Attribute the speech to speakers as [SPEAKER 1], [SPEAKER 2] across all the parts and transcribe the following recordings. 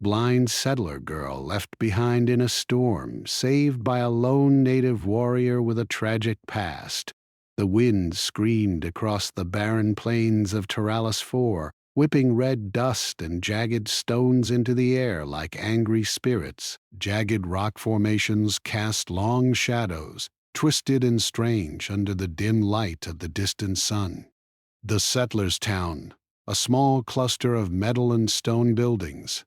[SPEAKER 1] blind settler girl left behind in a storm, saved by a lone native warrior with a tragic past. The wind screamed across the barren plains of Taralis IV, whipping red dust and jagged stones into the air like angry spirits. Jagged rock formations cast long shadows, twisted and strange under the dim light of the distant sun. The settlers' town, a small cluster of metal and stone buildings,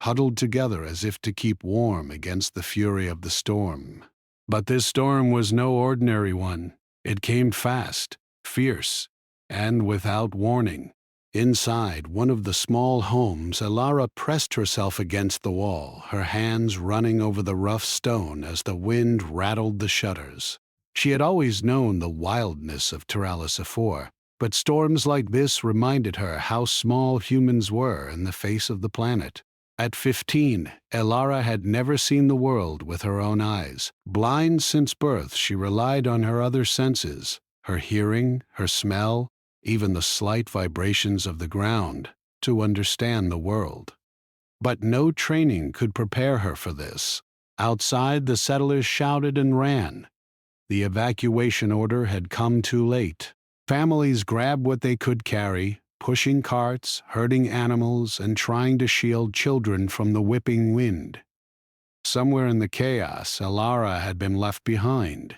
[SPEAKER 1] huddled together as if to keep warm against the fury of the storm. But this storm was no ordinary one. It came fast, fierce, and without warning. Inside one of the small homes, Elara pressed herself against the wall, her hands running over the rough stone as the wind rattled the shutters. She had always known the wildness of Taralis IV, but storms like this reminded her how small humans were in the face of the planet. At 15, Elara had never seen the world with her own eyes. Blind since birth, she relied on her other senses, her hearing, her smell, even the slight vibrations of the ground, to understand the world. But no training could prepare her for this. Outside, the settlers shouted and ran. The evacuation order had come too late. Families grabbed what they could carry, pushing carts, herding animals, and trying to shield children from the whipping wind. Somewhere in the chaos, Elara had been left behind.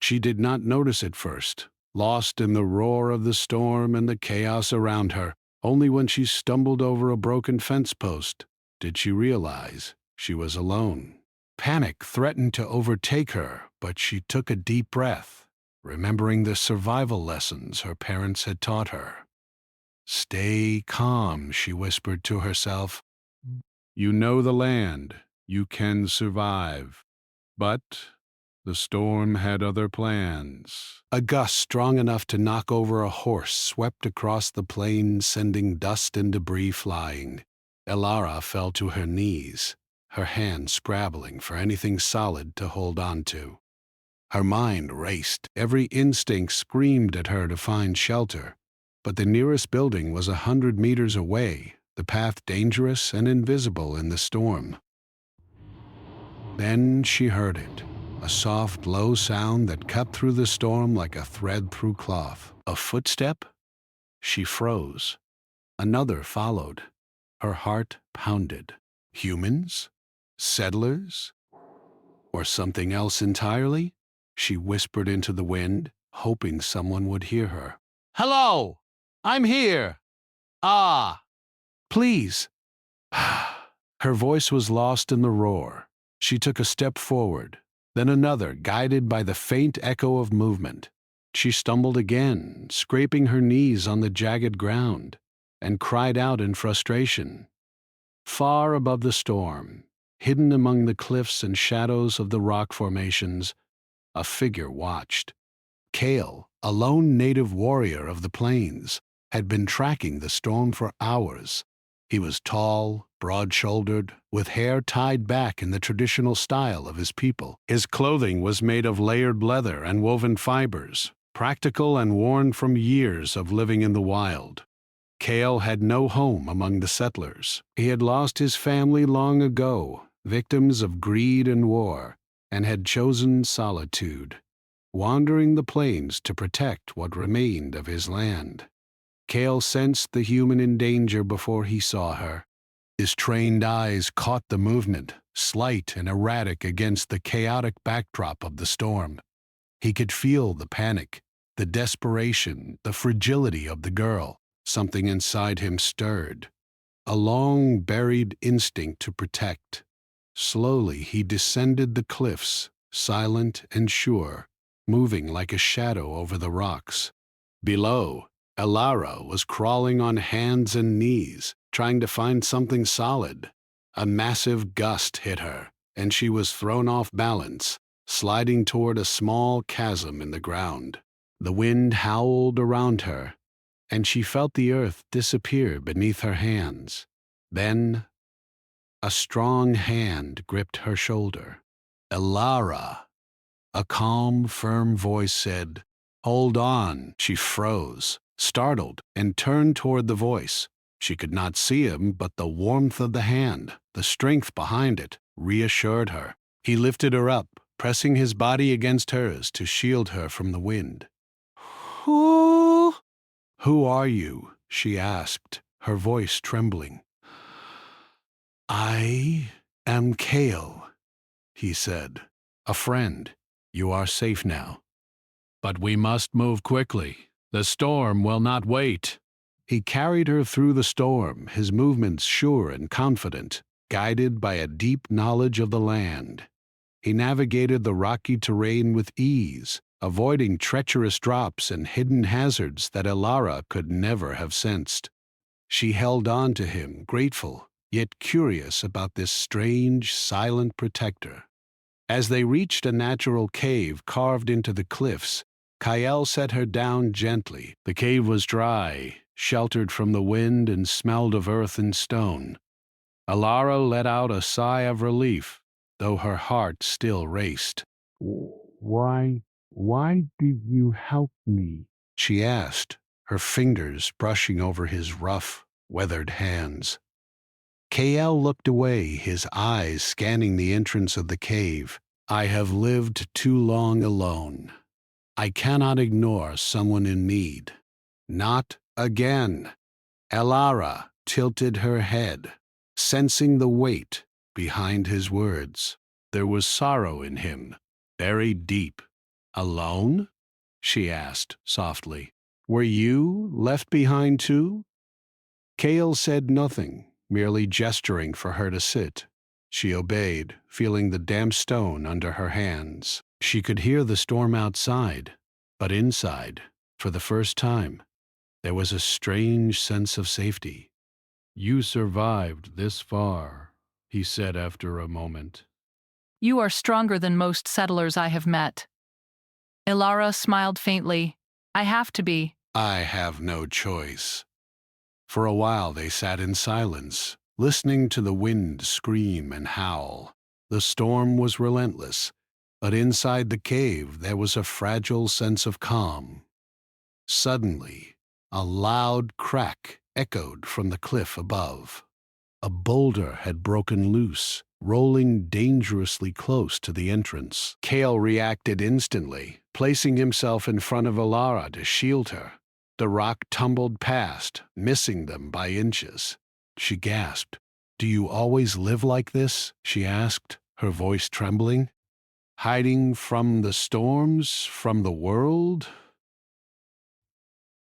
[SPEAKER 1] She did not notice at first, lost in the roar of the storm and the chaos around her. Only when she stumbled over a broken fence post did she realize she was alone. Panic threatened to overtake her, but she took a deep breath, remembering the survival lessons her parents had taught her. "Stay calm," she whispered to herself. "You know the land. You can survive." But the storm had other plans. A gust strong enough to knock over a horse swept across the plain, sending dust and debris flying. Elara fell to her knees, her hands scrabbling for anything solid to hold on to. Her mind raced. Every instinct screamed at her to find shelter. But the nearest building was 100 meters away, the path dangerous and invisible in the storm. Then she heard it, a soft, low sound that cut through the storm like a thread through cloth. A footstep? She froze. Another followed. Her heart pounded. Humans? Settlers? Or something else entirely? She whispered into the wind, hoping someone would hear her. "Hello! I'm here! Ah! Please!" Her voice was lost in the roar. She took a step forward, then another, guided by the faint echo of movement. She stumbled again, scraping her knees on the jagged ground, and cried out in frustration. Far above the storm, hidden among the cliffs and shadows of the rock formations, a figure watched. Kale, a lone native warrior of the plains, had been tracking the storm for hours. He was tall, broad-shouldered, with hair tied back in the traditional style of his people. His clothing was made of layered leather and woven fibers, practical and worn from years of living in the wild. Kale had no home among the settlers. He had lost his family long ago, victims of greed and war, and had chosen solitude, wandering the plains to protect what remained of his land. Kale sensed the human in danger before he saw her. His trained eyes caught the movement, slight and erratic against the chaotic backdrop of the storm. He could feel the panic, the desperation, the fragility of the girl. Something inside him stirred, a long-buried instinct to protect. Slowly he descended the cliffs, silent and sure, moving like a shadow over the rocks. Below, Elara was crawling on hands and knees, trying to find something solid. A massive gust hit her, and she was thrown off balance, sliding toward a small chasm in the ground. The wind howled around her, and she felt the earth disappear beneath her hands. Then, a strong hand gripped her shoulder. "Elara," a calm, firm voice said. "Hold on." She froze, startled, and turned toward the voice. She could not see him, but the warmth of the hand, the strength behind it, reassured her. He lifted her up, pressing his body against hers to shield her from the wind. Who? Who are you? She asked, her voice trembling. I am Kale, he said. A friend. You are safe now. But we must move quickly. The storm will not wait. He carried her through the storm, his movements sure and confident, guided by a deep knowledge of the land. He navigated the rocky terrain with ease, avoiding treacherous drops and hidden hazards that Elara could never have sensed. She held on to him, grateful, yet curious about this strange, silent protector. As they reached a natural cave carved into the cliffs, Kael set her down gently. The cave was dry, sheltered from the wind, and smelled of earth and stone. Elara let out a sigh of relief, though her heart still raced. Why did you help me? She asked, her fingers brushing over his rough, weathered hands. Kael looked away, his eyes scanning the entrance of the cave. I have lived too long alone. I cannot ignore someone in need. Not again. Elara tilted her head, sensing the weight behind his words. There was sorrow in him, buried deep. Alone? She asked softly. Were you left behind too? Kale said nothing, merely gesturing for her to sit. She obeyed, feeling the damp stone under her hands. She could hear the storm outside, but inside, for the first time, there was a strange sense of safety. You survived this far, he said after a moment.
[SPEAKER 2] You are stronger than most settlers I have met. Elara smiled faintly. I have to be.
[SPEAKER 1] I have no choice. For a while they sat in silence, listening to the wind scream and howl. The storm was relentless, but inside the cave there was a fragile sense of calm. Suddenly, a loud crack echoed from the cliff above. A boulder had broken loose, rolling dangerously close to the entrance. Kale reacted instantly, placing himself in front of Elara to shield her. The rock tumbled past, missing them by inches. She gasped. Do you always live like this? She asked, her voice trembling. Hiding from the storms, from the world?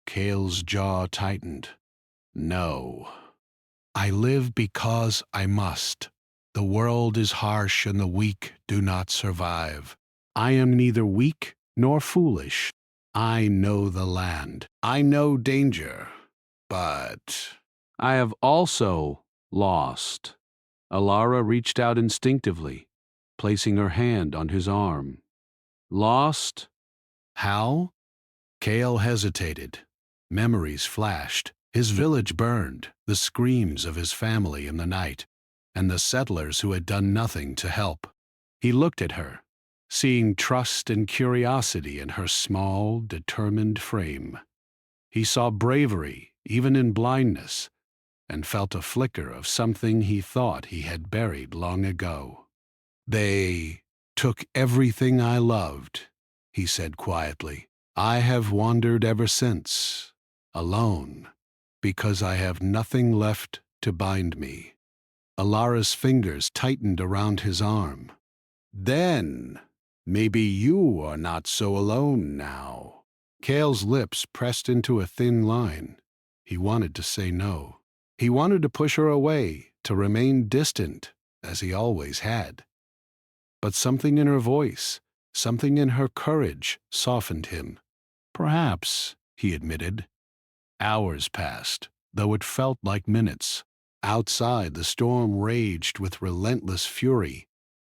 [SPEAKER 1] Kale's jaw tightened. No. I live because I must. The world is harsh and the weak do not survive. I am neither weak nor foolish. I know the land. I know danger. But I have also lost. Elara reached out instinctively, placing her hand on his arm. Lost? How? Kale hesitated. Memories flashed. His village burned, the screams of his family in the night, and the settlers who had done nothing to help. He looked at her, seeing trust and curiosity in her small, determined frame. He saw bravery, even in blindness, and felt a flicker of something he thought he had buried long ago. They took everything I loved, he said quietly. I have wandered ever since, alone, because I have nothing left to bind me. Alara's fingers tightened around his arm. Then, maybe you are not so alone now. Kale's lips pressed into a thin line. He wanted to say no. He wanted to push her away, to remain distant, as he always had. But something in her voice, something in her courage, softened him. Perhaps, he admitted. Hours passed, though it felt like minutes. Outside, the storm raged with relentless fury.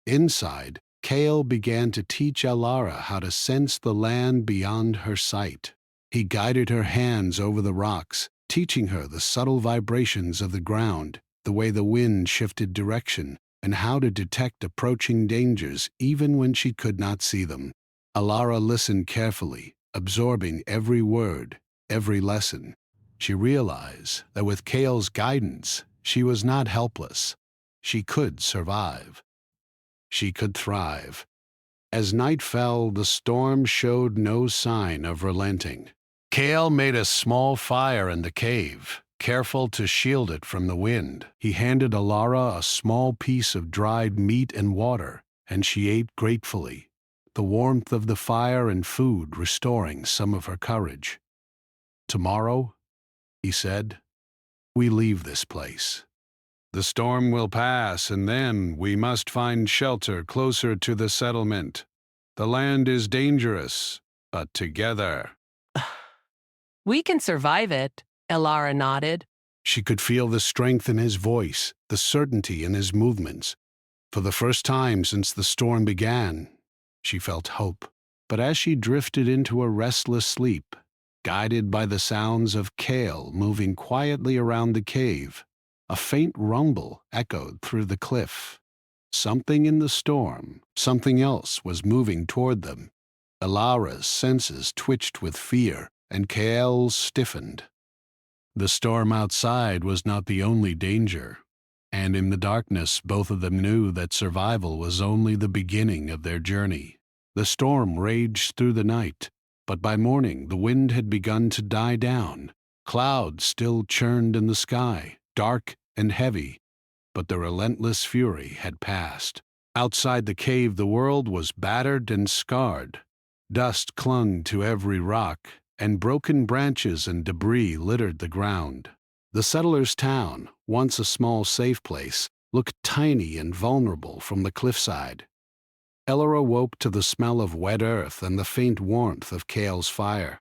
[SPEAKER 1] Inside, Kale began to teach Elara how to sense the land beyond her sight. He guided her hands over the rocks, teaching her the subtle vibrations of the ground, the way the wind shifted direction, and how to detect approaching dangers even when she could not see them. Elara listened carefully, absorbing every word, every lesson. She realized that with Kale's guidance, she was not helpless. She could survive. She could thrive. As night fell, the storm showed no sign of relenting. Kale made a small fire in the cave, careful to shield it from the wind. He handed Alara a small piece of dried meat and water, and she ate gratefully, the warmth of the fire and food restoring some of her courage. "Tomorrow," he said, "we leave this place. The storm will pass, and then we must find shelter closer to the settlement. The land is dangerous, but together."
[SPEAKER 3] We can survive it, Elara nodded.
[SPEAKER 1] She could feel the strength in his voice, the certainty in his movements. For the first time since the storm began, she felt hope. But as she drifted into a restless sleep, guided by the sounds of Kale moving quietly around the cave, a faint rumble echoed through the cliff. Something in the storm, something else was moving toward them. Alara's senses twitched with fear, and Kale's stiffened. The storm outside was not the only danger, and in the darkness both of them knew that survival was only the beginning of their journey. The storm raged through the night, but by morning the wind had begun to die down. Clouds still churned in the sky, dark and heavy, but the relentless fury had passed. Outside the cave the world was battered and scarred. Dust clung to every rock, and broken branches and debris littered the ground. The settlers' town, once a small safe place, looked tiny and vulnerable from the cliffside. Elara woke to the smell of wet earth and the faint warmth of Kale's fire.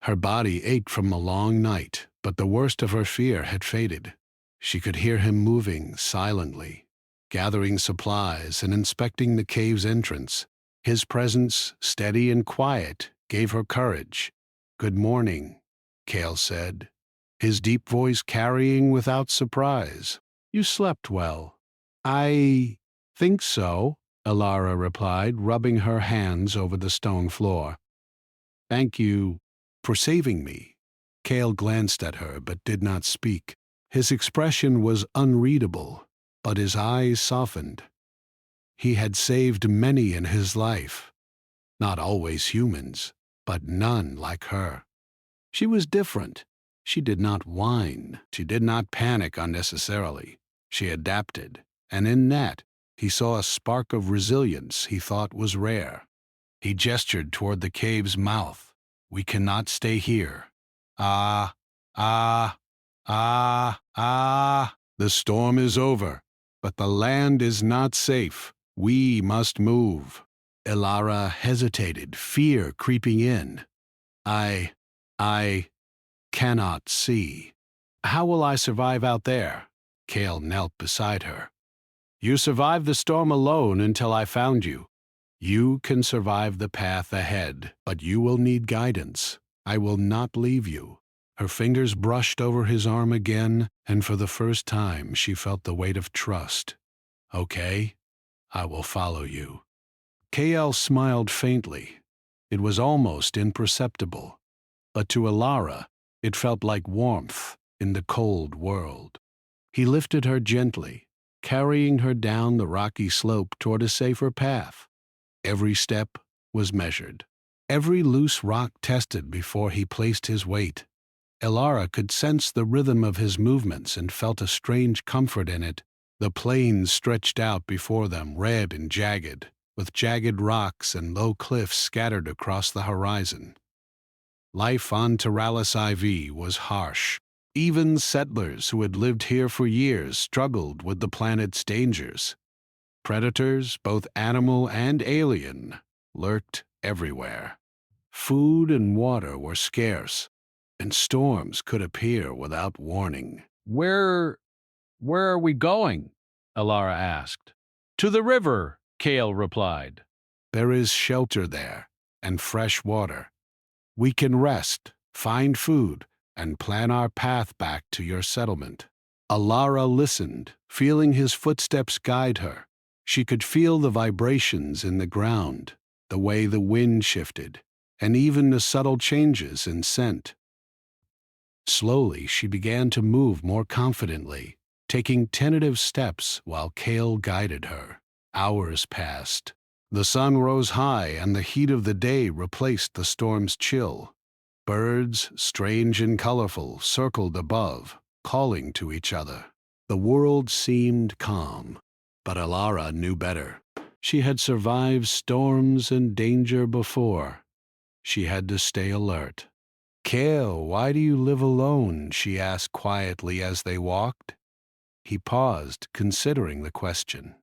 [SPEAKER 1] Her body ached from a long night, but the worst of her fear had faded. She could hear him moving silently, gathering supplies and inspecting the cave's entrance. His presence, steady and quiet, gave her courage. "Good morning," Kale said, his deep voice carrying without surprise. "You slept well." "I think so," Elara replied, rubbing her hands over the stone floor. "Thank you for saving me." Kale glanced at her but did not speak. His expression was unreadable, but his eyes softened. He had saved many in his life, not always humans, but none like her. She was different. She did not whine. She did not panic unnecessarily. She adapted, and in that, he saw a spark of resilience he thought was rare. He gestured toward the cave's mouth. "We cannot stay here. Ah, ah, ah. The storm is over, but the land is not safe. We must move." Elara hesitated, fear creeping in. I cannot see." "How will I survive out there?" Kale knelt beside her. "You survived the storm alone until I found you. You can survive the path ahead, but you will need guidance. I will not leave you." Her fingers brushed over his arm again, and for the first time she felt the weight of trust. "Okay, I will follow you." Kale smiled faintly. It was almost imperceptible, but to Elara it felt like warmth in the cold world. He lifted her gently, carrying her down the rocky slope toward a safer path. Every step was measured, every loose rock tested before he placed his weight. Elara could sense the rhythm of his movements and felt a strange comfort in it. The plains stretched out before them, red and jagged, with jagged rocks and low cliffs scattered across the horizon. Life on Taralis IV was harsh. Even settlers who had lived here for years struggled with the planet's dangers. Predators, both animal and alien, lurked everywhere. Food and water were scarce, and storms could appear without warning.
[SPEAKER 4] Where are we going?" Elara asked. "To the river," Kale replied.
[SPEAKER 1] "There is shelter there, and fresh water. We can rest, find food, and plan our path back to your settlement." Elara listened, feeling his footsteps guide her. She could feel the vibrations in the ground, the way the wind shifted, and even the subtle changes in scent. Slowly, she began to move more confidently, taking tentative steps while Kale guided her. Hours passed. The sun rose high, and the heat of the day replaced the storm's chill. Birds, strange and colorful, circled above, calling to each other. The world seemed calm, but Alara knew better. She had survived storms and danger before. She had to stay alert. "Kale, why do you live alone?" she asked quietly as they walked. He paused, considering the question.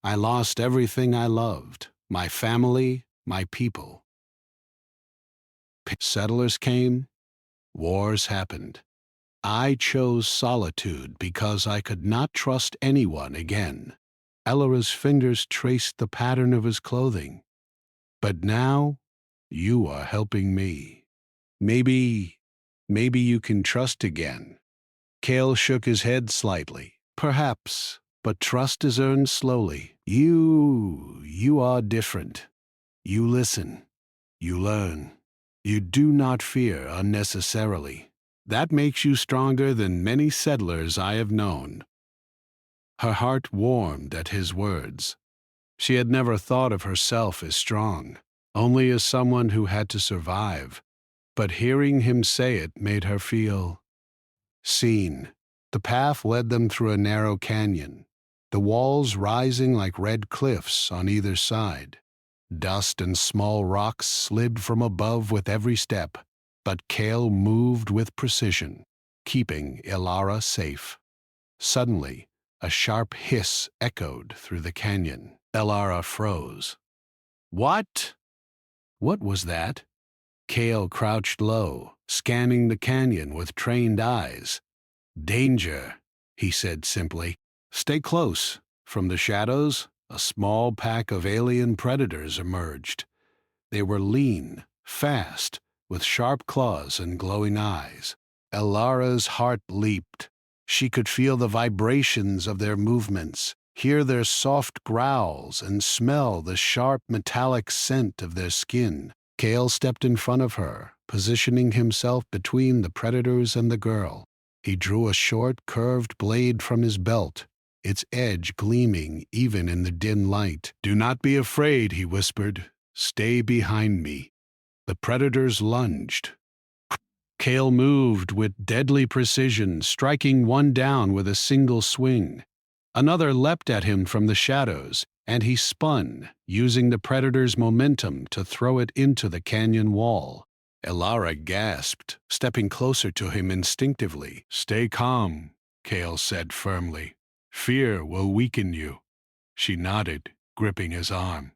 [SPEAKER 1] "I lost everything I loved, my family, my people. Settlers came, wars happened. I chose solitude because I could not trust anyone again." Elara's fingers traced the pattern of his clothing. "But now, you are helping me. Maybe you can trust again." Kale shook his head slightly. "Perhaps, but trust is earned slowly. You are different. You listen. You learn. You do not fear unnecessarily. That makes you stronger than many settlers I have known." Her heart warmed at his words. She had never thought of herself as strong, only as someone who had to survive. But hearing him say it made her feel seen. The path led them through a narrow canyon, the walls rising like red cliffs on either side. Dust and small rocks slid from above with every step, but Kale moved with precision, keeping Ilara safe. Suddenly, a sharp hiss echoed through the canyon. Ilara froze. "What? What was that?" Kale crouched low, scanning the canyon with trained eyes. "Danger," he said simply. "Stay close." From the shadows, a small pack of alien predators emerged. They were lean, fast, with sharp claws and glowing eyes. Elara's heart leaped. She could feel the vibrations of their movements, hear their soft growls, and smell the sharp metallic scent of their skin. Kale stepped in front of her, positioning himself between the predators and the girl. He drew a short, curved blade from his belt, its edge gleaming even in the dim light. "Do not be afraid," he whispered. "Stay behind me." The predators lunged. Kale moved with deadly precision, striking one down with a single swing. Another leapt at him from the shadows, and he spun, using the predator's momentum to throw it into the canyon wall. Ilara gasped, stepping closer to him instinctively. "Stay calm," Kale said firmly. "Fear will weaken you." She nodded, gripping his arm.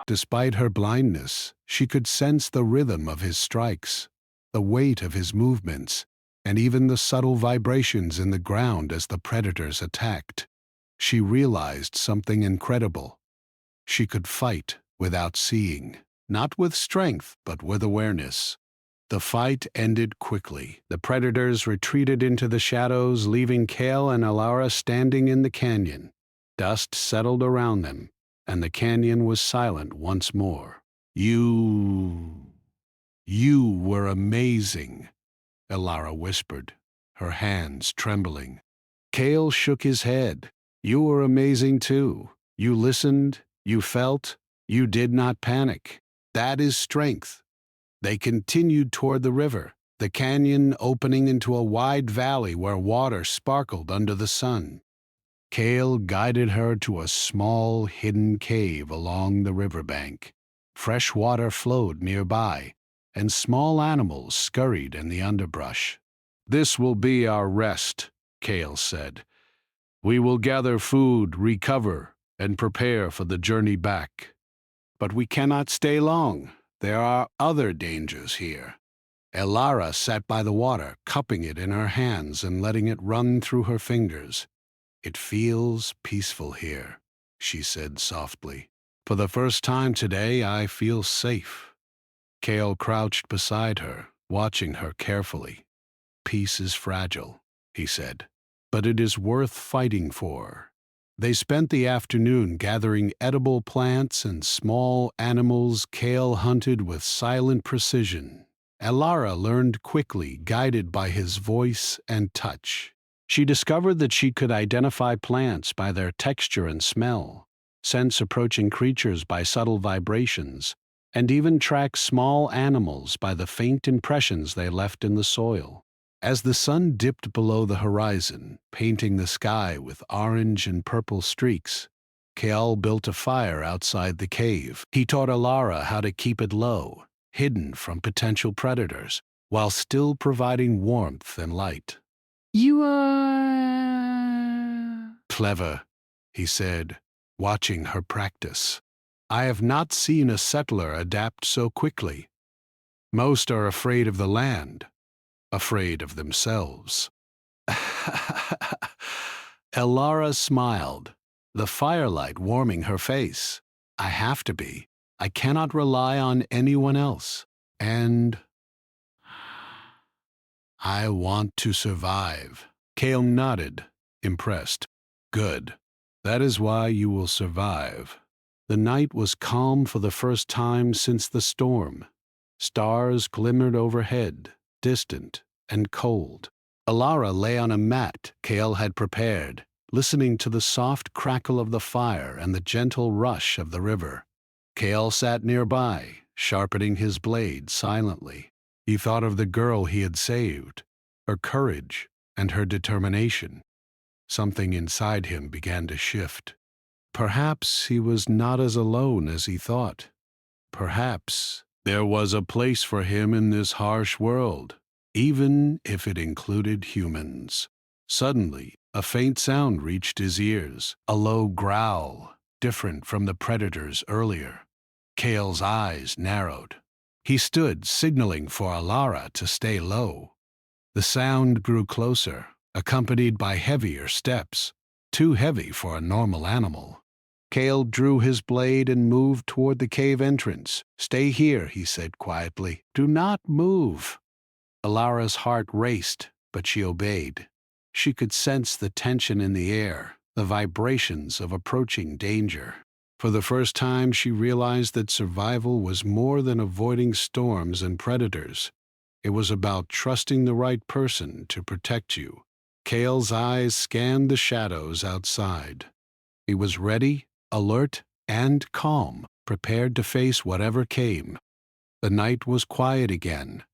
[SPEAKER 1] Despite her blindness, she could sense the rhythm of his strikes, the weight of his movements, and even the subtle vibrations in the ground as the predators attacked. She realized something incredible. She could fight without seeing, not with strength, but with awareness. The fight ended quickly. The predators retreated into the shadows, leaving Kale and Alara standing in the canyon. Dust settled around them, and the canyon was silent once more. You were amazing," Ilara whispered, her hands trembling. Kale shook his head. "You were amazing too. You listened, you felt, you did not panic. That is strength." They continued toward the river, the canyon opening into a wide valley where water sparkled under the sun. Kale guided her to a small, hidden cave along the riverbank. Fresh water flowed nearby, and small animals scurried in the underbrush. "This will be our rest," Kale said. "We will gather food, recover, and prepare for the journey back. But we cannot stay long. There are other dangers here." Ilara sat by the water, cupping it in her hands and letting it run through her fingers. "It feels peaceful here," she said softly. "For the first time today, I feel safe." Kale crouched beside her, watching her carefully. "Peace is fragile," he said, "but it is worth fighting for." They spent the afternoon gathering edible plants and small animals Kale hunted with silent precision. Elara learned quickly, guided by his voice and touch. She discovered that she could identify plants by their texture and smell, sense approaching creatures by subtle vibrations, and even track small animals by the faint impressions they left in the soil. As the sun dipped below the horizon, painting the sky with orange and purple streaks, Kael built a fire outside the cave. He taught Elara how to keep it low, hidden from potential predators, while still providing warmth and light.
[SPEAKER 2] You are...
[SPEAKER 1] Clever, he said, watching her practice. I have not seen a settler adapt so quickly. Most are afraid of the land, afraid of themselves. Elara smiled, the firelight warming her face. I have to be. I cannot rely on anyone else. And I want to survive. Kael nodded, impressed. Good. That is why you will survive. The night was calm for the first time since the storm. Stars glimmered overhead, distant and cold. Elara lay on a mat Kael had prepared, listening to the soft crackle of the fire and the gentle rush of the river. Kael sat nearby, sharpening his blade silently. He thought of the girl he had saved, her courage and her determination. Something inside him began to shift. Perhaps he was not as alone as he thought. Perhaps there was a place for him in this harsh world, even if it included humans. Suddenly, a faint sound reached his ears, a low growl, different from the predators earlier. Kael's eyes narrowed. He stood, signaling for Elara to stay low. The sound grew closer, accompanied by heavier steps, too heavy for a normal animal. Kael drew his blade and moved toward the cave entrance. Stay here, he said quietly. Do not move. Alara's heart raced, but she obeyed. She could sense the tension in the air, the vibrations of approaching danger. For the first time, she realized that survival was more than avoiding storms and predators. It was about trusting the right person to protect you. Kael's eyes scanned the shadows outside. He was ready, alert, and calm, prepared to face whatever came. The night was quiet again,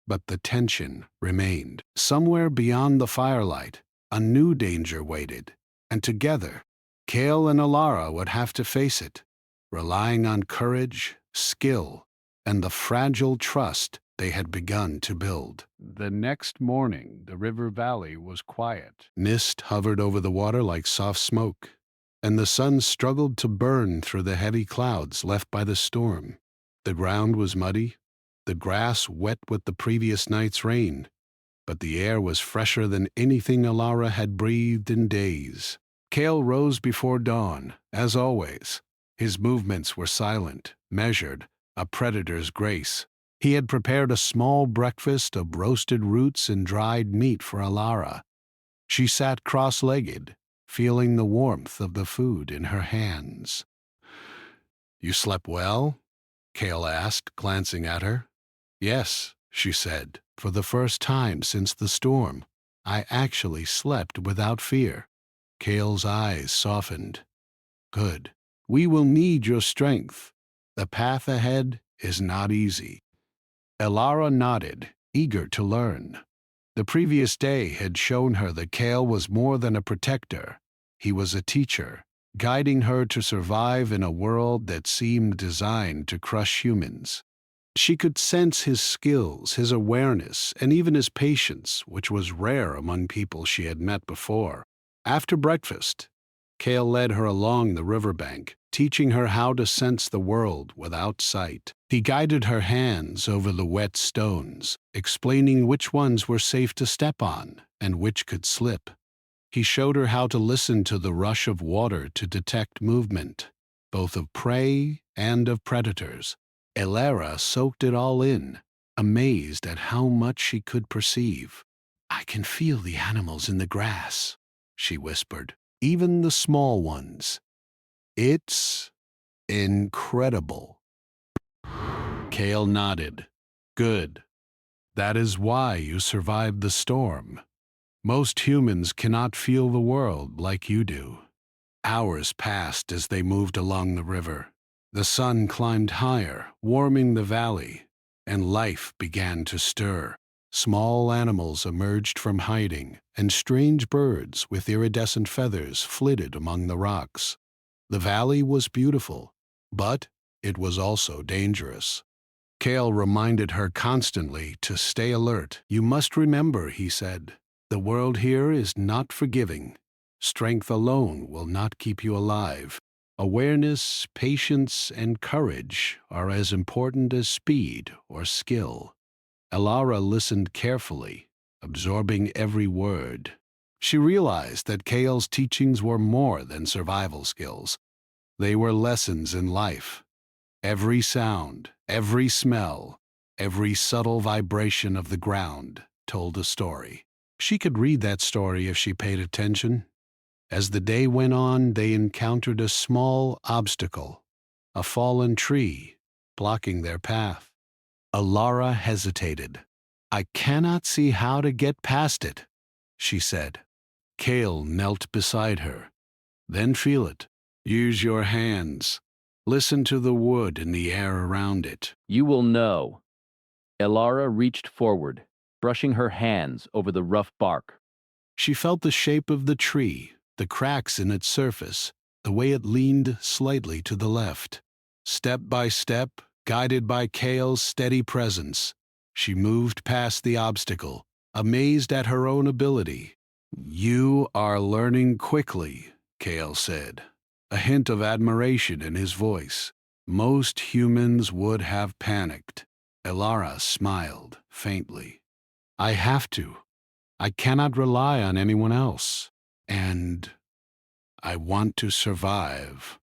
[SPEAKER 1] but the tension remained. Somewhere beyond the firelight, a new danger waited, and together, Kael and Elara would have to face it, relying on courage, skill, and the fragile trust they had begun to build.
[SPEAKER 4] The next morning, the river valley was quiet.
[SPEAKER 1] Mist hovered over the water like soft smoke, and the sun struggled to burn through the heavy clouds left by the storm. The ground was muddy, the grass wet with the previous night's rain, but the air was fresher than anything Elara had breathed in days. Kael rose before dawn, as always. His movements were silent, measured, a predator's grace. He had prepared a small breakfast of roasted roots and dried meat for Elara. She sat cross-legged, feeling the warmth of the food in her hands. You slept well? Kael asked, glancing at her. Yes, she said. For the first time since the storm, I actually slept without fear. Kael's eyes softened. Good. We will need your strength. The path ahead is not easy. Elara nodded, eager to learn. The previous day had shown her that Kael was more than a protector. He was a teacher, guiding her to survive in a world that seemed designed to crush humans. She could sense his skills, his awareness, and even his patience, which was rare among people she had met before. After breakfast, Kael led her along the riverbank, teaching her how to sense the world without sight. He guided her hands over the wet stones, explaining which ones were safe to step on and which could slip. He showed her how to listen to the rush of water to detect movement, both of prey and of predators. Elara soaked it all in, amazed at how much she could perceive. I can feel the animals in the grass, she whispered, even the small ones. It's incredible. Kael nodded. Good. That is why you survived the storm. Most humans cannot feel the world like you do. Hours passed as they moved along the river. The sun climbed higher, warming the valley, and life began to stir. Small animals emerged from hiding, and strange birds with iridescent feathers flitted among the rocks. The valley was beautiful, but it was also dangerous. Kale reminded her constantly to stay alert. You must remember, he said, the world here is not forgiving. Strength alone will not keep you alive. Awareness, patience, and courage are as important as speed or skill. Elara listened carefully, absorbing every word. She realized that Kale's teachings were more than survival skills. They were lessons in life. Every sound, every smell, every subtle vibration of the ground told a story. She could read that story if she paid attention. As the day went on, they encountered a small obstacle, a fallen tree, blocking their path. Elara hesitated. I cannot see how to get past it, she said. Kale knelt beside her. Then feel it. Use your hands. Listen to the wood and the air around it.
[SPEAKER 5] You will know. Elara reached forward, brushing her hands over the rough bark.
[SPEAKER 1] She felt the shape of the tree, the cracks in its surface, the way it leaned slightly to the left. Step by step, guided by Kale's steady presence, she moved past the obstacle, amazed at her own ability. You are learning quickly, Kale said, a hint of admiration in his voice. Most humans would have panicked. Elara smiled faintly. I have to. I cannot rely on anyone else. And I want to survive.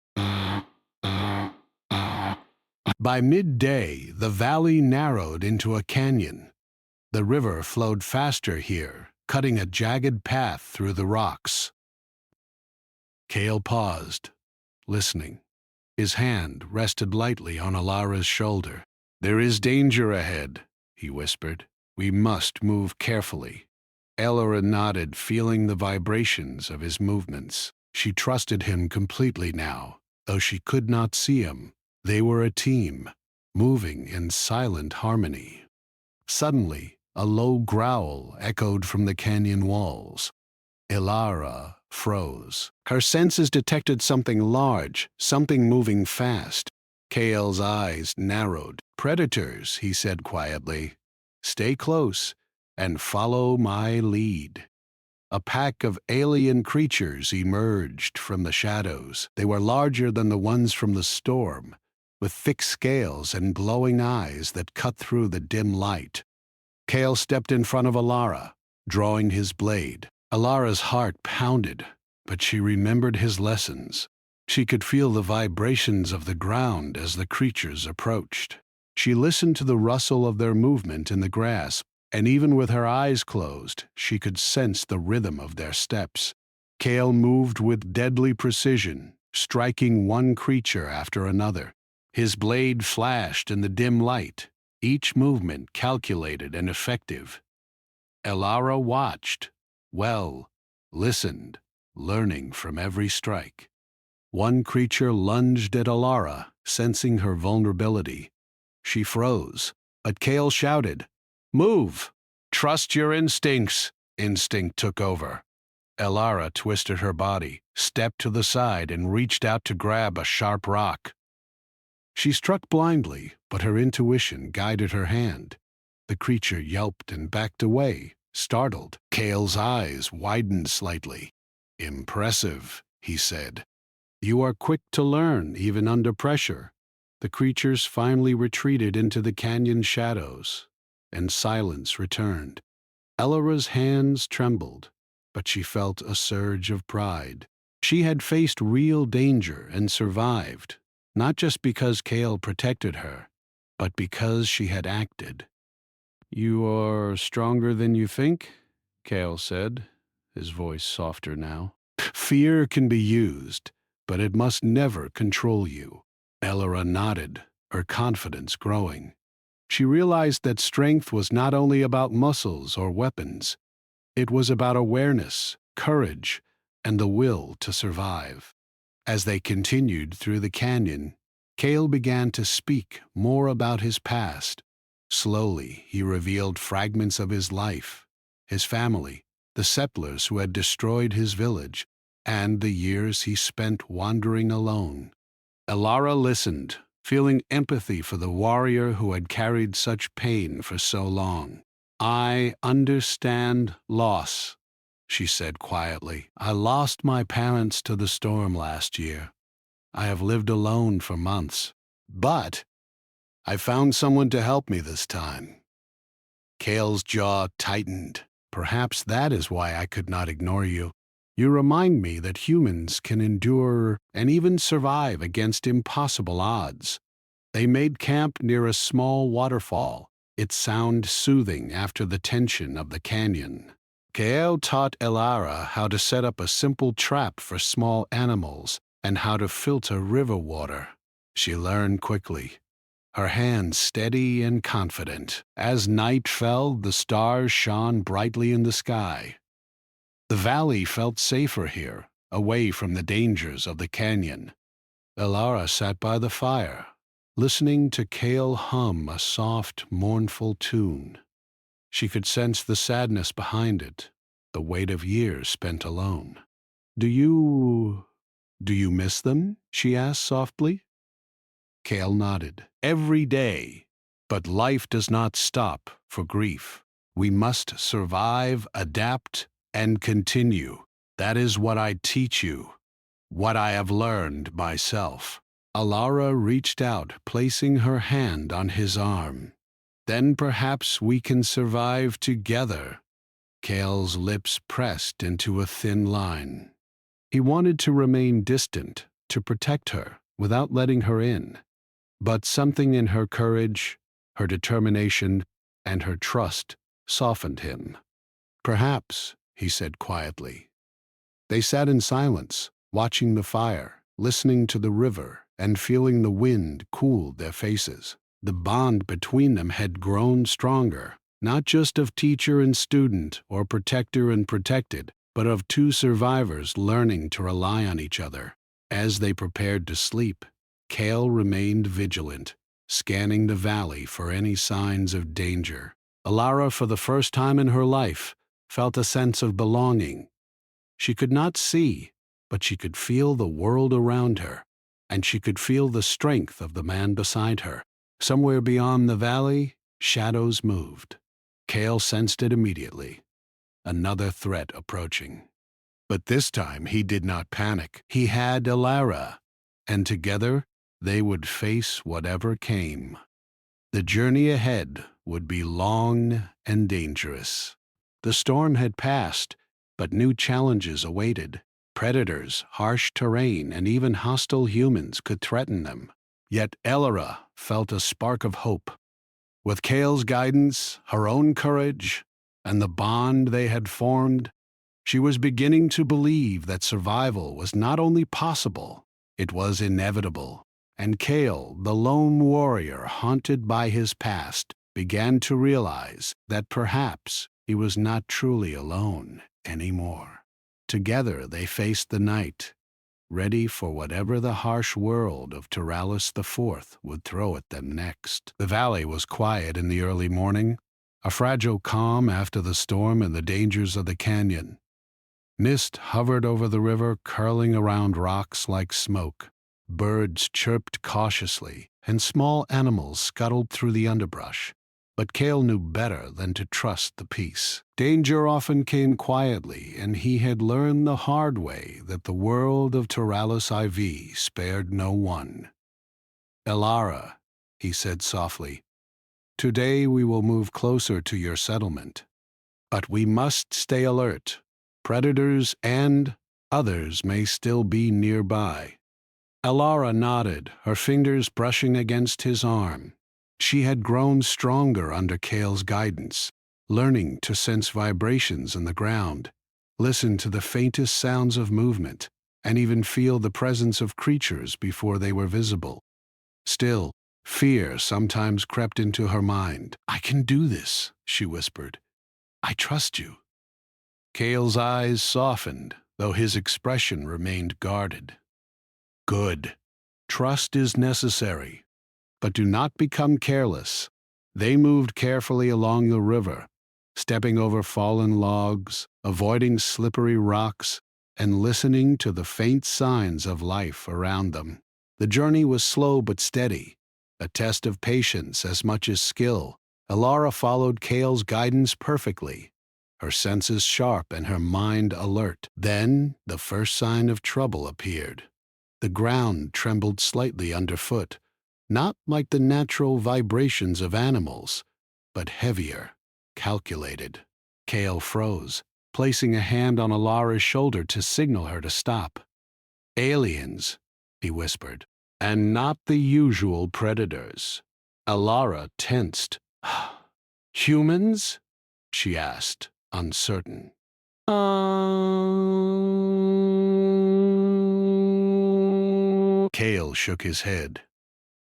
[SPEAKER 1] By midday, the valley narrowed into a canyon. The river flowed faster here, cutting a jagged path through the rocks. Kale paused, listening. His hand rested lightly on Elara's shoulder. There is danger ahead, he whispered. We must move carefully. Elara nodded, feeling the vibrations of his movements. She trusted him completely now, though she could not see him. They were a team, moving in silent harmony. Suddenly, a low growl echoed from the canyon walls. Elara froze. Her senses detected something large, something moving fast. Kale's eyes narrowed. Predators, he said quietly. Stay close and follow my lead. A pack of alien creatures emerged from the shadows. They were larger than the ones from the storm, with thick scales and glowing eyes that cut through the dim light. Kale stepped in front of Elara, drawing his blade. Alara's heart pounded, but she remembered his lessons. She could feel the vibrations of the ground as the creatures approached. She listened to the rustle of their movement in the grass, and even with her eyes closed, she could sense the rhythm of their steps. Kale moved with deadly precision, striking one creature after another. His blade flashed in the dim light, each movement calculated and effective. Elara watched, listened, learning from every strike. One creature lunged at Elara, sensing her vulnerability. She froze, but Kale shouted, Move! Trust your instincts! Instinct took over. Elara twisted her body, stepped to the side, and reached out to grab a sharp rock. She struck blindly, but her intuition guided her hand. The creature yelped and backed away, startled. Kale's eyes widened slightly. Impressive, he said. You are quick to learn, even under pressure. The creatures finally retreated into the canyon shadows, and silence returned. Elara's hands trembled, but she felt a surge of pride. She had faced real danger and survived, not just because Kale protected her, but because she had acted. You are stronger than you think, Kale said, his voice softer now. Fear can be used, but it must never control you. Elara nodded, her confidence growing. She realized that strength was not only about muscles or weapons, it was about awareness, courage, and the will to survive. As they continued through the canyon, Cale began to speak more about his past. Slowly, he revealed fragments of his life, his family, the settlers who had destroyed his village, and the years he spent wandering alone. Elara listened, feeling empathy for the warrior who had carried such pain for so long. "I understand loss," she said quietly. "I lost my parents to the storm last year. I have lived alone for months. But I found someone to help me this time." Cale's jaw tightened. "Perhaps that is why I could not ignore you. You remind me that humans can endure and even survive against impossible odds." They made camp near a small waterfall, its sound soothing after the tension of the canyon. Cale taught Elara how to set up a simple trap for small animals and how to filter river water. She learned quickly, her hands steady and confident. As night fell, the stars shone brightly in the sky. The valley felt safer here, away from the dangers of the canyon. Elara sat by the fire, listening to Cale hum a soft, mournful tune. She could sense the sadness behind it, the weight of years spent alone. Do you miss them?" she asked softly. Cale nodded. "Every day. But life does not stop for grief. We must survive, adapt, and continue. That is what I teach you, what I have learned myself." Elara reached out, placing her hand on his arm. "Then perhaps we can survive together." Cale's lips pressed into a thin line. He wanted to remain distant, to protect her, without letting her in. But something in her courage, her determination, and her trust softened him. "Perhaps," he said quietly. They sat in silence, watching the fire, listening to the river, and feeling the wind cool their faces. The bond between them had grown stronger, not just of teacher and student or protector and protected, but of two survivors learning to rely on each other. As they prepared to sleep, Cale remained vigilant, scanning the valley for any signs of danger. Elara, for the first time in her life, felt a sense of belonging. She could not see, but she could feel the world around her, and she could feel the strength of the man beside her. Somewhere beyond the valley, shadows moved. Cale sensed it immediately. Another threat approaching. But this time he did not panic. He had Elara, and together they would face whatever came. The journey ahead would be long and dangerous. The storm had passed, but new challenges awaited. Predators, harsh terrain, and even hostile humans could threaten them. Yet Elara felt a spark of hope. With Cale's guidance, her own courage, and the bond they had formed, she was beginning to believe that survival was not only possible, it was inevitable. And Cale, the lone warrior haunted by his past, began to realize that perhaps he was not truly alone anymore. Together they faced the night, ready for whatever the harsh world of Tyrallus IV would throw at them next. The valley was quiet in the early morning, a fragile calm after the storm and the dangers of the canyon. Mist hovered over the river, curling around rocks like smoke. Birds chirped cautiously, and small animals scuttled through the underbrush. But Cale knew better than to trust the peace. Danger often came quietly, and he had learned the hard way that the world of Tyrallus IV spared no one. "Elara," he said softly, "today we will move closer to your settlement. But we must stay alert. Predators and others may still be nearby." Elara nodded, her fingers brushing against his arm. She had grown stronger under Cale's guidance, learning to sense vibrations in the ground, listen to the faintest sounds of movement, and even feel the presence of creatures before they were visible. Still, Fear sometimes crept into her mind. "I can do this," she whispered. "I trust you." Kale's eyes softened, though his expression remained guarded. "Good. Trust is necessary, but do not become careless." They moved carefully along the river, stepping over fallen logs, avoiding slippery rocks, and listening to the faint signs of life around them. The journey was slow but steady, a test of patience as much as skill. Elara followed Kale's guidance perfectly, her senses sharp and her mind alert. Then the first sign of trouble appeared. The ground trembled slightly underfoot, not like the natural vibrations of animals, but heavier, calculated. Kale froze, placing a hand on Alara's shoulder to signal her to stop. "Aliens," he whispered, "and not the usual predators." Alara tensed. "Humans?" she asked, uncertain. Kale shook his head.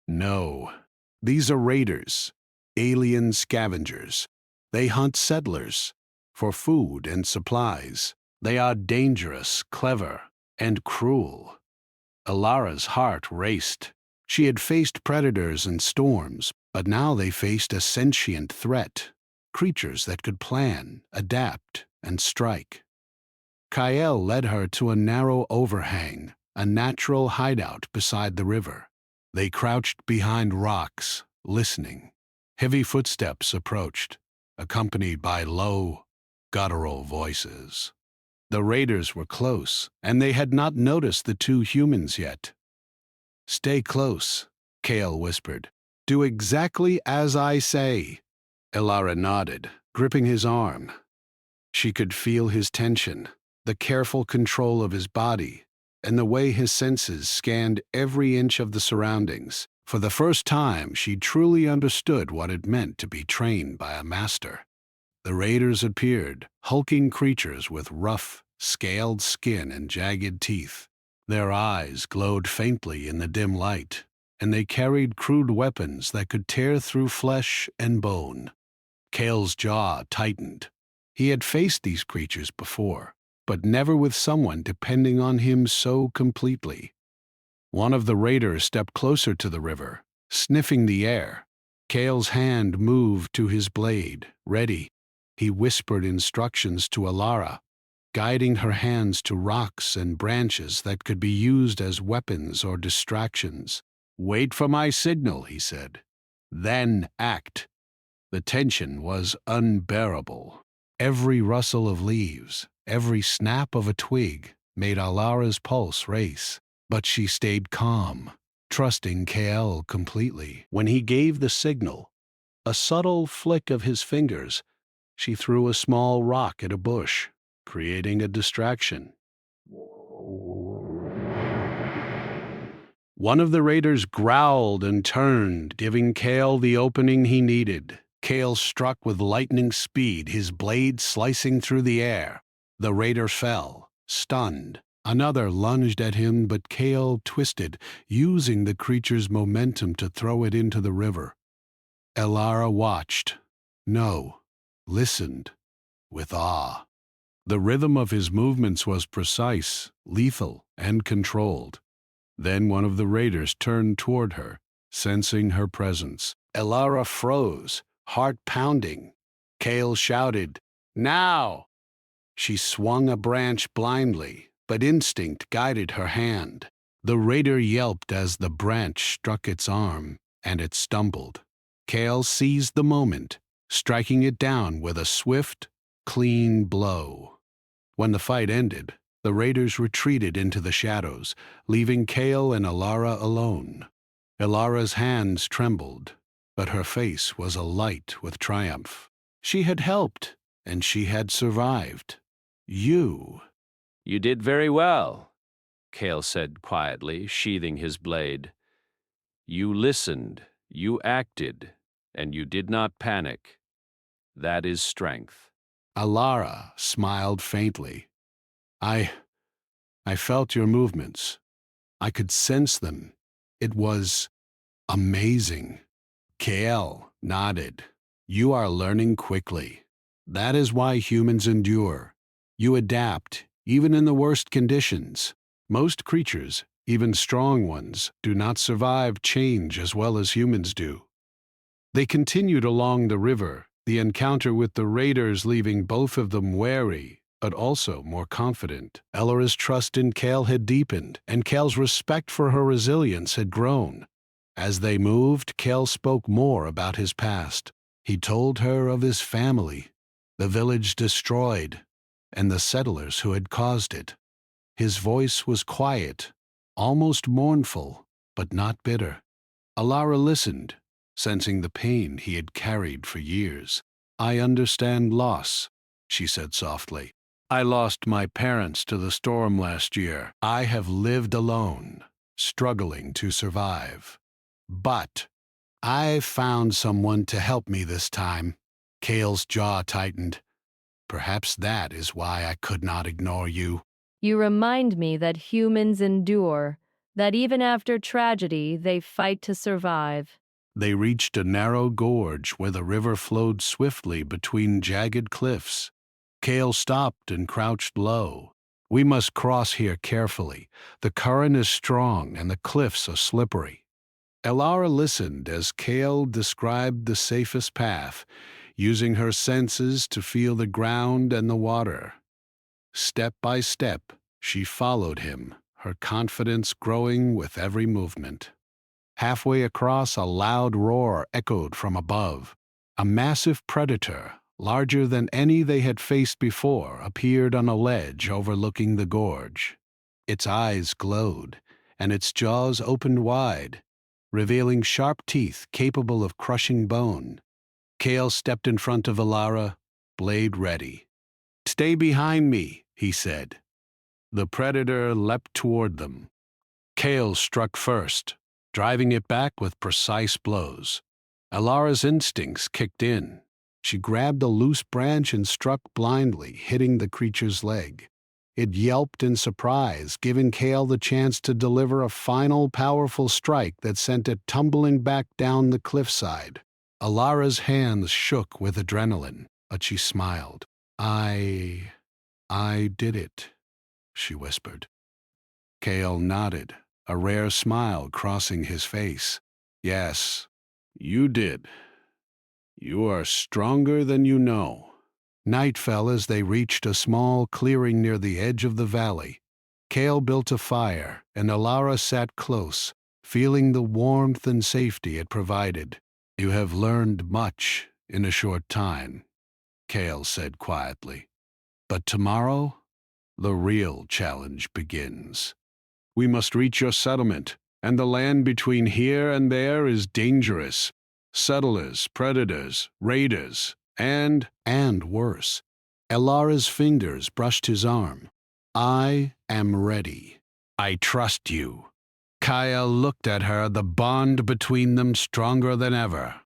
[SPEAKER 1] "No, these are raiders, alien scavengers. They hunt settlers for food and supplies. They are dangerous, clever, and cruel." Alara's heart raced. She had faced predators and storms, but now they faced a sentient threat, creatures that could plan, adapt, and strike. Kael led her to a narrow overhang, a natural hideout beside the river. They crouched behind rocks, listening. Heavy footsteps approached, accompanied by low, guttural voices. The raiders were close, and they had not noticed the two humans yet. "Stay close," Kale whispered. "Do exactly as I say." Elara nodded, gripping his arm. She could feel his tension, the careful control of his body, and the way his senses scanned every inch of the surroundings. For the first time, she truly understood what it meant to be trained by a master. The raiders appeared, hulking creatures with rough, scaled skin and jagged teeth. Their eyes glowed faintly in the dim light, and they carried crude weapons that could tear through flesh and bone. Kale's jaw tightened. He had faced these creatures before, but never with someone depending on him so completely. One of the raiders stepped closer to the river, sniffing the air. Kale's hand moved to his blade, ready. He whispered instructions to Alara, guiding her hands to rocks and branches that could be used as weapons or distractions. "Wait for my signal," he said. "Then act." The tension was unbearable. Every rustle of leaves, every snap of a twig made Alara's pulse race, but she stayed calm, trusting Kael completely. When he gave the signal, a subtle flick of his fingers, she threw a small rock at a bush, creating a distraction. One of the raiders growled and turned, giving Kale the opening he needed. Kale struck with lightning speed, his blade slicing through the air. The raider fell, stunned. Another lunged at him, but Kale twisted, using the creature's momentum to throw it into the river. Elara watched. No, listened, with awe. The rhythm of his movements was precise, lethal, and controlled. Then one of the raiders turned toward her, sensing her presence. Elara froze, heart pounding. Kale shouted, "Now!" She swung a branch blindly, but instinct guided her hand. The raider yelped as the branch struck its arm, and it stumbled. Kale seized the moment, striking it down with a swift, clean blow. When the fight ended, the raiders retreated into the shadows, leaving Kale and Elara alone. Elara's hands trembled, but her face was alight with triumph. She had helped, and she had survived. You.
[SPEAKER 5] "You did very well," Kale said quietly, sheathing his blade. "You listened, you acted, and you did not panic. That is strength."
[SPEAKER 1] Elara smiled faintly. I felt your movements. I could sense them. It was Amazing. Kale nodded. You are learning quickly. That is why humans endure. You adapt, even in the worst conditions. Most creatures, even strong ones, do not survive change as well as humans do. They continued along the river, the encounter with the raiders leaving both of them wary, but also more confident. Ella's trust in Kale had deepened, and Kale's respect for her resilience had grown. As they moved, Kale spoke more about his past. He told her of his family, the village destroyed, and the settlers who had caused it. His voice was quiet, almost mournful, but not bitter. Alara listened, sensing the pain he had carried for years. I understand loss, she said softly. I lost my parents to the storm last year. I have lived alone, struggling to survive. But I found someone to help me this time. Kale's jaw tightened. Perhaps that is why I could not ignore you.
[SPEAKER 6] You remind me that humans endure, that even after tragedy, they fight to survive.
[SPEAKER 1] They reached a narrow gorge where the river flowed swiftly between jagged cliffs. Kale stopped and crouched low. We must cross here carefully. The current is strong and the cliffs are slippery. Elara listened as Kale described the safest path, using her senses to feel the ground and the water. Step by step, she followed him, her confidence growing with every movement. Halfway across, a loud roar echoed from above. A massive predator, larger than any they had faced before, appeared on a ledge overlooking the gorge. Its eyes glowed, and its jaws opened wide, revealing sharp teeth capable of crushing bone. Kale stepped in front of Alara, blade ready. Stay behind me, he said. The predator leapt toward them. Kale struck first, driving it back with precise blows. Alara's instincts kicked in. She grabbed a loose branch and struck blindly, hitting the creature's leg. It yelped in surprise, giving Kale the chance to deliver a final powerful strike that sent it tumbling back down the cliffside. Alara's hands shook with adrenaline, but she smiled. I did it, she whispered. Kale nodded, a rare smile crossing his face. Yes, you did. You are stronger than you know. Night fell as they reached a small clearing near the edge of the valley. Kale built a fire, and Alara sat close, feeling the warmth and safety it provided. You have learned much in a short time, Kale said quietly. But tomorrow, the real challenge begins. We must reach your settlement, and the land between here and there is dangerous. Settlers, predators, raiders, and worse. Elara's fingers brushed his arm. I am ready. I trust you. Kyle looked at her, the bond between them stronger than ever.